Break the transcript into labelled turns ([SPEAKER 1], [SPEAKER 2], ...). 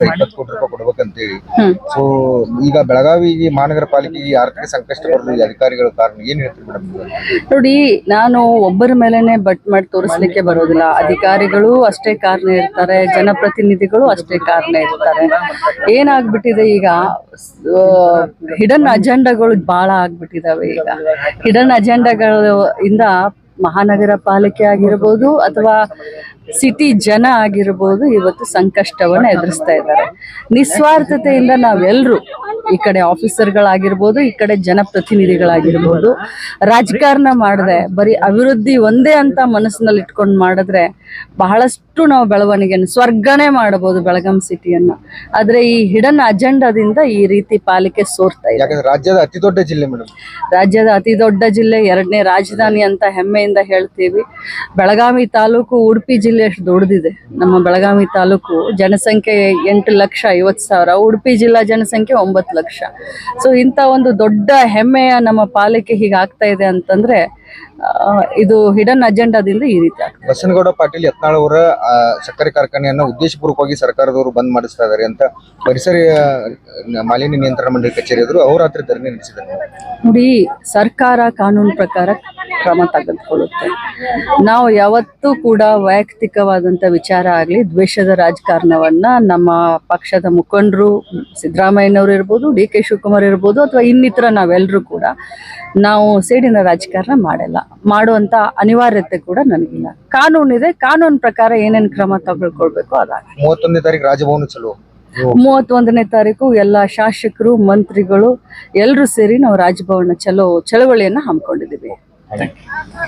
[SPEAKER 1] 20 ಕೋಟಿ ರೂಪಾಯಿ ಕೊಡ್ಬೇಕಂತೇಳಿ. ಸೊ ಈಗ ಬೆಳಗಾವಿ ಮಹಾನಗರ ಪಾಲಿಕೆಗೆ ಆರ್ಥಿಕ ಸಂಕಷ್ಟ ಬರಲು ಈ ಅಧಿಕಾರಿಗಳ ಕಾರಣ ಏನ್ ಹೇಳ್ತೀರಿ ಮೇಡಮ್?
[SPEAKER 2] ನೋಡಿ, ನಾನು ಒಬ್ಬರ ಮೇಲೆನೆ ಬಟ್ ಮಾಡಿ ತೋರಿಸ್ಲಿಕ್ಕೆ ಬರೋದಿಲ್ಲ. ಅಧಿಕಾರಿಗಳು ಅಷ್ಟೇ ಕಾರಣ ಇರ್ತಾರೆ, ಜನಪ್ರತಿನಿಧಿಗಳು ಅಷ್ಟೇ ಕಾರಣ ಇರ್ತಾರೆ. ಏನಾಗ್ಬಿಟ್ಟಿದೆ ಈಗ, ಹಿಡನ್ ಅಜೆಂಡಾಗಳು ಬಹಳ ಆಗ್ಬಿಟ್ಟಿದಾವೆ. ಈಗ ಹಿಡನ್ ಅಜೆಂಡಾಗಳು ಇಂದ ಮಹಾನಗರ ಪಾಲಿಕೆ ಆಗಿರ್ಬೋದು ಅಥವಾ ಸಿಟಿ ಜನ ಆಗಿರ್ಬೋದು ಇವತ್ತು ಸಂಕಷ್ಟವನ್ನು ಎದುರಿಸ್ತಾ ಇದ್ದಾರೆ. ನಿಸ್ವಾರ್ಥತೆಯಿಂದ ನಾವೆಲ್ಲರೂ, ಈ ಕಡೆ ಆಫೀಸರ್ಗಳಾಗಿರ್ಬೋದು, ಈ ಕಡೆ ಜನಪ್ರತಿನಿಧಿಗಳಾಗಿರ್ಬೋದು, ರಾಜಕಾರಣ ಮಾಡದೆ ಬರೀ ಅಭಿವೃದ್ಧಿ ಒಂದೇ ಅಂತ ಮನಸ್ಸಿನಲ್ಲಿ ಇಟ್ಕೊಂಡು ಮಾಡಿದ್ರೆ ಬಹಳಷ್ಟು ನಾವು ಬೆಳವಣಿಗೆಯನ್ನು ಸ್ವರ್ಗನೇ ಮಾಡಬಹುದು ಬೆಳಗಾಂ ಸಿಟಿಯನ್ನ. ಆದ್ರೆ ಈ ಹಿಡನ್ ಅಜೆಂಡಾದಿಂದ ಈ ರೀತಿ ಪಾಲಿಕೆ ಸೋರ್ತಾ ಇದೆ.
[SPEAKER 1] ಯಾಕಂದ್ರೆ ರಾಜ್ಯದ ಅತಿ ದೊಡ್ಡ ಜಿಲ್ಲೆ ಮೇಡಮ್,
[SPEAKER 2] ರಾಜ್ಯದ ಅತಿ ದೊಡ್ಡ ಜಿಲ್ಲೆ, 2ನೇ ರಾಜಧಾನಿ ಅಂತ ಹೆಮ್ಮೆಯಿಂದ ಹೇಳ್ತೀವಿ. ಬೆಳಗಾವಿ ತಾಲೂಕು ಉಡುಪಿ ಜಿಲ್ಲೆ ಅಷ್ಟು ದೊಡ್ಡದಿದೆ. ನಮ್ಮ ಬೆಳಗಾವಿ ತಾಲೂಕು ಜನಸಂಖ್ಯೆ 8,50,000, ಉಡುಪಿ ಜಿಲ್ಲಾ ಜನಸಂಖ್ಯೆ 9 ಲಕ್ಷ. ಸೊ ಇಂಥ ಒಂದು ದೊಡ್ಡ ಹೆಮ್ಮೆಯ ನಮ್ಮ ಪಾಲಿಕೆ ಹೀಗಾಗ್ತಾ ಇದೆ ಅಂತಂದ್ರೆ ಇದು ಹಿಡನ್ ಅಜೆಂಡಾದಿಂದ ಈ ರೀತಿ ಆಗ್ತದೆ.
[SPEAKER 1] ಬಸನಗೌಡ ಪಾಟೀಲ್ ಯತ್ನಾಳ್ ಅವರ ಸಕ್ಕರೆ ಕಾರ್ಖಾನೆಯನ್ನ ಉದ್ದೇಶಪೂರ್ವಕವಾಗಿ ಸರ್ಕಾರದವರು ಬಂದ್ ಮಾಡಿಸ್ತಾ ಇದ್ದಾರೆ ಅಂತ ಪರಿಸರ ಮಾಲಿನ್ಯ ನಿಯಂತ್ರಣ ಮಂಡಳಿ ಕಚೇರಿ ಎದುರು ಅಹೋರಾತ್ರಿ ಧರಣಿ ನಡೆಸಿದ್ದಾರೆ.
[SPEAKER 2] ನೋಡಿ, ಸರ್ಕಾರ ಕಾನೂನು ಪ್ರಕಾರ ಕ್ರಮ ತೆಗೆದುಕೊಳ್ಳುತ್ತೆ. ನಾವು ಯಾವತ್ತೂ ಕೂಡ ವೈಯಕ್ತಿಕವಾದಂಥ ವಿಚಾರ ಆಗಲಿ, ದ್ವೇಷದ ರಾಜಕಾರಣವನ್ನ ನಮ್ಮ ಪಕ್ಷದ ಮುಖಂಡರು ಸಿದ್ದರಾಮಯ್ಯನವರು ಇರ್ಬೋದು, ಡಿ ಕೆ ಶಿವಕುಮಾರ್ ಇರ್ಬೋದು, ಅಥವಾ ಇನ್ನಿತರ ನಾವೆಲ್ಲರೂ ಕೂಡ ನಾವು ಸೇಡಿನ ರಾಜಕಾರಣ ಮಾಡುವಂತ ಅನಿವಾರ್ಯತೆ ಕೂಡ ನನಗಿಲ್ಲ. ಕಾನೂನಿದೆ, ಕಾನೂನು ಪ್ರಕಾರ ಏನೇನು ಕ್ರಮ ತಗೊಳ್ಕೊಳ್ಬೇಕು ಅದಾಗ.
[SPEAKER 1] 31ನೇ ತಾರೀಕು ರಾಜಭವನ ಚಲೋ.
[SPEAKER 2] 31ನೇ ತಾರೀಕು ಎಲ್ಲ ಶಾಸಕರು, ಮಂತ್ರಿಗಳು ಎಲ್ಲರೂ ಸೇರಿ ನಾವು ರಾಜಭವನ ಚಳವಳಿಯನ್ನ ಹಮ್ಮಿಕೊಂಡಿದ್ದೀವಿ.